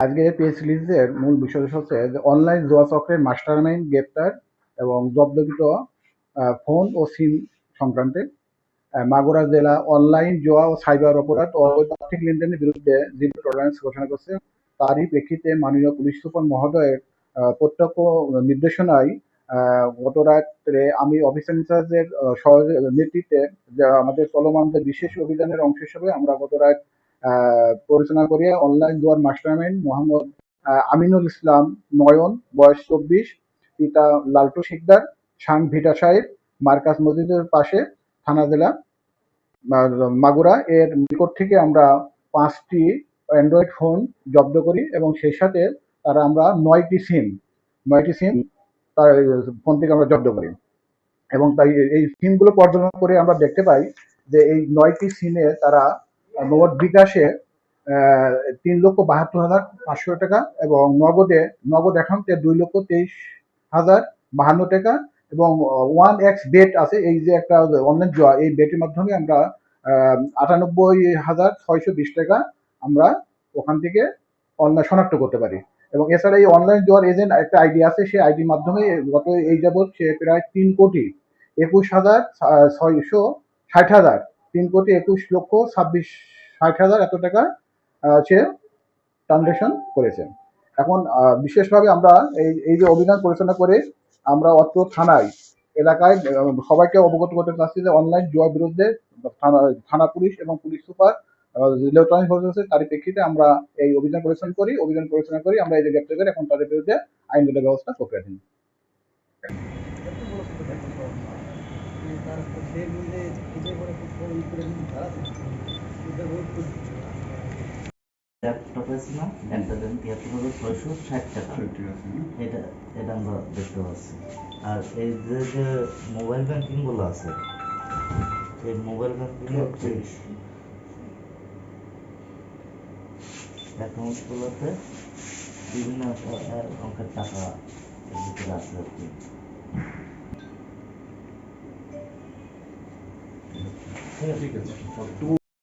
আজকে প্রেস রিলিজের মূল বিষয় হচ্ছে যে অনলাইন জুয়া চক্রের মাস্টারমাইন্ড গ্রেপ্তার এবং জব্দকৃত ফোন ও সিম সংক্রান্তে মাগুরা জেলা অনলাইন জুয়া ও সাইবার অপরাধ ও অবৈধ আর্থিক লেনদেনের বিরুদ্ধে জিরো টলারেন্স ঘোষণা করছে। তারই প্রেক্ষিতে মাননীয় পুলিশ সুপার মহোদয়ের প্রত্যক্ষ নির্দেশনায় গত রাত্রে আমি অফিসার ইনচার্জের নেতৃত্বে যা আমাদের চলমান যে বিশেষ অভিযানের অংশ হিসেবে আমরা গত রাত পরিচালনা করি অনলাইন জুয়ার মাস্টারমাইন্ড মোহাম্মদ আমিনুল ইসলাম নয়ন, বয়স 24, পিতা লালটু শিকদার, শান ভিটা সাহেব, মার্কাজ মসজিদের পাশে, থানা জেলা মাগুরা এর নিকট থেকে আমরা 5টি অ্যান্ড্রয়েড ফোন জব্দ করি এবং সেই সাথে তারা আমরা 9টি সিম তার ফোন থেকে আমরা জব্দ করি এবং তাই এই সিমগুলো পর্যালোচনা করে আমরা দেখতে পাই যে এই 9টি সিমে তারা মোট বিকাশে 3,72,500 টাকা এবং নগদ অ্যাকাউন্টে 2,23,052 টাকা এবং 1x বেট আছে, এই যে একটা অনলাইন জুয়া, এই বেটের মাধ্যমে আমরা 98,620 টাকা আমরা ওখান থেকে অনলাইন শনাক্ত করতে পারি। এবং এছাড়া এই অনলাইন জুয়ার এজেন্ট একটা আইডি আছে, সেই আইডির মাধ্যমে গত এই যাবৎ সে প্রায় 3,21,660,000 3,21,26,60,000 এত টাকা সে ট্রানজাকশন করেছে। এখন বিশেষভাবে আমরা এই যে অভিযান পরিচালনা করে আমরা অত্র থানায় এলাকায় সবাইকে অবগত করতে চাচ্ছি যে অনলাইন জুয়ার বিরুদ্ধে থানা পুলিশ এবং পুলিশ সুপার ইলেকট্রনিক হচ্ছে তার প্রেক্ষিতে আমরা এই অভিযান পরিচালনা করি আমরা এই যে গ্রেপ্তার করি, এখন তাদের বিরুদ্ধে আইনগত ব্যবস্থা প্রক্রিয়াধীন। ল্যাপটপ আছে না, একটা দেন 73,660 টাকা, এটা এটা আমরা দেখতে পাচ্ছি। আর এই যে মোবাইল ব্যাংকিং গুলো আছে, এই মোবাইল ব্যাংকিং অ্যাকাউন্ট গুলোতে বিভিন্ন অঙ্কের টাকা এর ভিতরে আছে আর কি। ঠিক আছে।